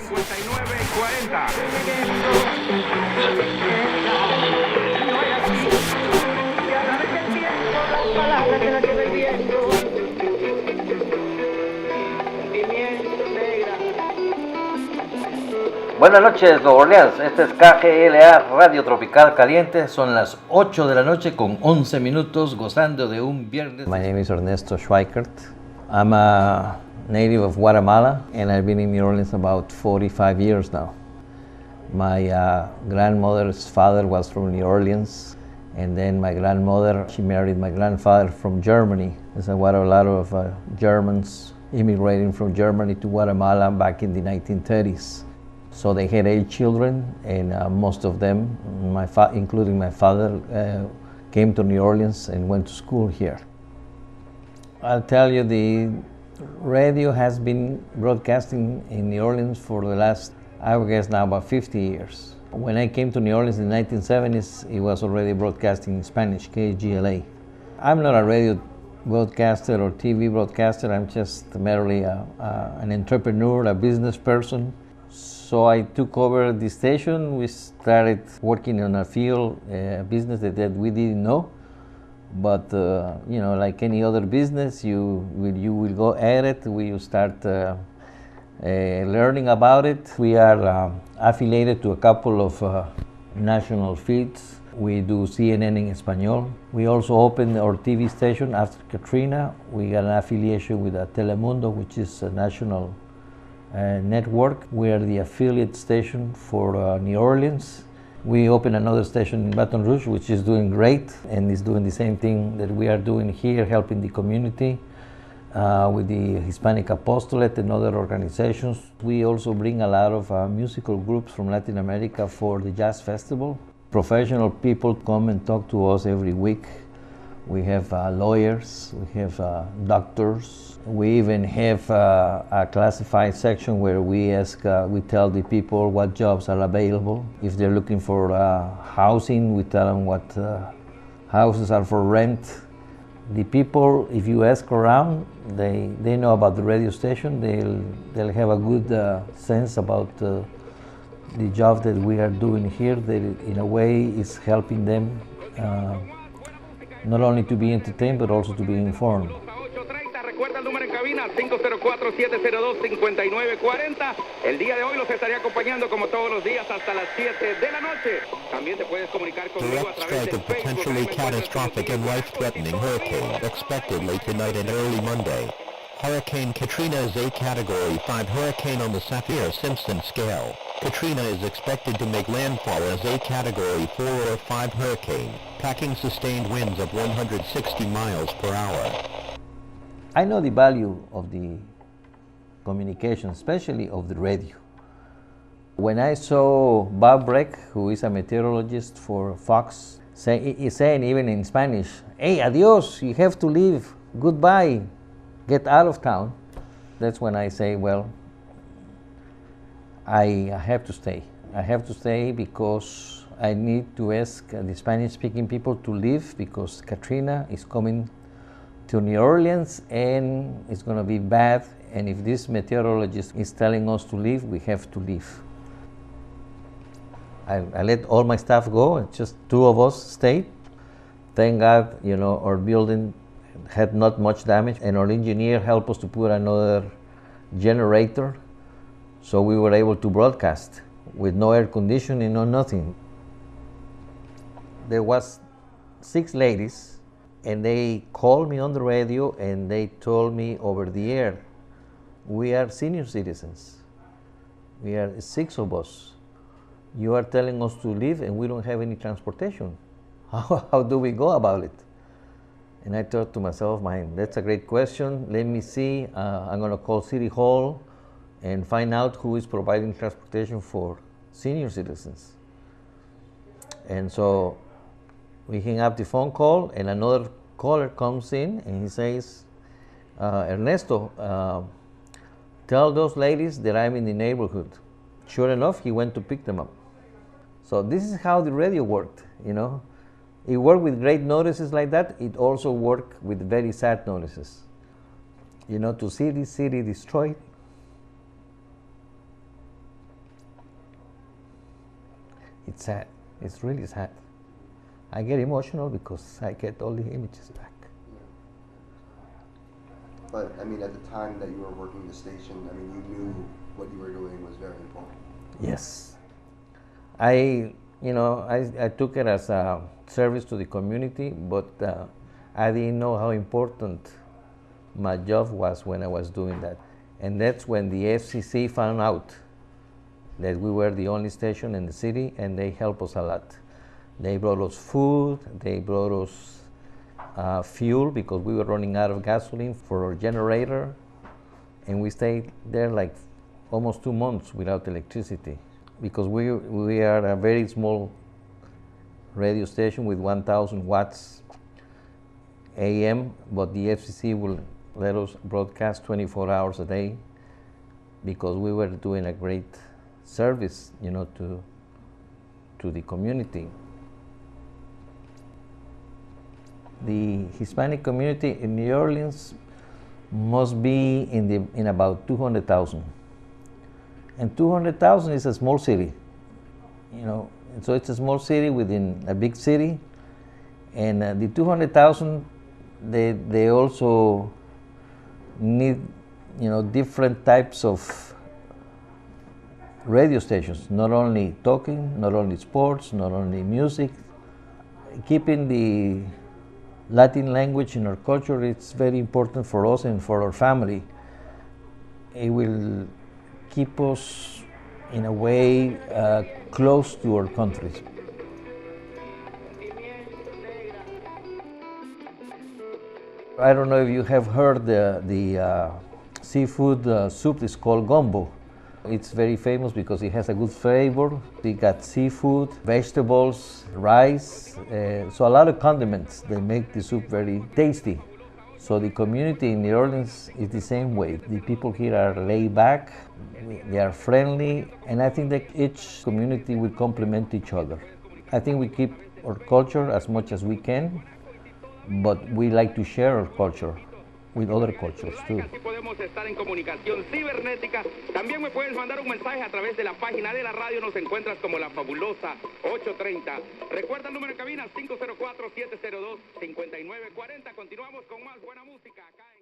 Buenas noches, Nueva Orleans. Este es KGLA Radio Tropical Caliente. Son las 8 de la noche con 11 minutos, gozando de un viernes. My name is Ernesto Schweikert. I'm a native of Guatemala, and I've been in New Orleans about 45 years now. My grandmother's father was from New Orleans, and then my grandmother, she married my grandfather from Germany. There's a lot of Germans immigrating from Germany to Guatemala back in the 1930s. So they had 8 children, and most of them, including my father, came to New Orleans and went to school here. I'll tell you, the radio has been broadcasting in New Orleans for the last, I would guess now, about 50 years. When I came to New Orleans in the 1970s, it was already broadcasting in Spanish, KGLA. I'm not a radio broadcaster or TV broadcaster. I'm just merely an entrepreneur, a business person. So I took over the station. We started working on a field business that we didn't know. But like any other business, you will go at it. We start learning about it. We are affiliated to a couple of national feeds. We do CNN in Espanol. We also opened our TV station after Katrina. We got an affiliation with Telemundo, which is a national network. We are the affiliate station for New Orleans. We opened another station in Baton Rouge, which is doing great and is doing the same thing that we are doing here, helping the community with the Hispanic Apostolate and other organizations. We also bring a lot of musical groups from Latin America for the Jazz Festival. Professional people come and talk to us every week. We have lawyers, we have doctors. We even have a classified section where we tell the people what jobs are available. If they're looking for housing, we tell them what houses are for rent. The people, if you ask around, they know about the radio station. They'll have a good sense about the job that we are doing here. That in a way is helping them not only to be entertained but also to be informed. Recuerda el número en cabina, 504-702-5940. El día de hoy los estaré acompañando como todos los días hasta las 7 de la noche. También te puedes comunicar conmigo a través de Facebook. Potentially catastrophic and life-threatening hurricane expected late tonight and early Monday. Hurricane Katrina is a Category 5 hurricane on the Saffir-Simpson scale. Katrina is expected to make landfall as a Category 4 or 5 hurricane, packing sustained winds of 160 miles per hour. I know the value of the communication, especially of the radio. When I saw Bob Breck, who is a meteorologist for Fox, saying even in Spanish, "Hey, adios, you have to leave, goodbye, get out of town," that's when I say, well, I have to stay. I have to stay because I need to ask the Spanish-speaking people to leave because Katrina is coming to New Orleans and it's going to be bad, and if this meteorologist is telling us to leave, we have to leave. I let all my staff go, and just 2 of us stayed. Thank God, our building had not much damage, and our engineer helped us to put another generator, so we were able to broadcast with no air conditioning, no nothing. There was 6 ladies, and they called me on the radio and they told me over the air, "We are senior citizens. We are 6 of us. You are telling us to leave and we don't have any transportation. How do we go about it?" And I thought to myself, "Man, that's a great question. Let me see. I'm going to call City Hall and find out who is providing transportation for senior citizens." And so we hang up the phone call, and another caller comes in and he says, "Ernesto, tell those ladies that I'm in the neighborhood." Sure enough, he went to pick them up. So this is how the radio worked, It worked with great notices like that. It also worked with very sad notices. To see this city destroyed, It's sad. It's really sad. I get emotional because I get all the images back. But I mean, at the time that you were working the station, I mean, you knew what you were doing was very important. Yes. I took it as a service to the community, but I didn't know how important my job was when I was doing that. And that's when the FCC found out that we were the only station in the city, and they helped us a lot. They brought us food, they brought us fuel because we were running out of gasoline for our generator, and we stayed there like almost 2 months without electricity because we are a very small radio station with 1,000 watts AM, but the FCC will let us broadcast 24 hours a day because we were doing a great service, to the community. The Hispanic community in New Orleans must be in about 200,000. And 200,000 is a small city, and so it's a small city within a big city. And the 200,000, they also need, different types of radio stations, not only talking, not only sports, not only music. Keeping the Latin language in our culture, it's very important for us and for our family. It will keep us, in a way, close to our countries. I don't know if you have heard the seafood soup is called gumbo. It's very famous because it has a good flavor. We got seafood, vegetables, rice, so a lot of condiments. They make the soup very tasty. So the community in New Orleans is the same way. The people here are laid back, they are friendly, and I think that each community will complement each other. I think we keep our culture as much as we can, but we like to share our culture with other cultures too. Así podemos estar en comunicación cibernética. También me puedes mandar un mensaje a través de la página de la radio. Nos encuentras como La Fabulosa 830. Recuerda el número de cabina 504-702-5940. Continuamos con más buena música acá en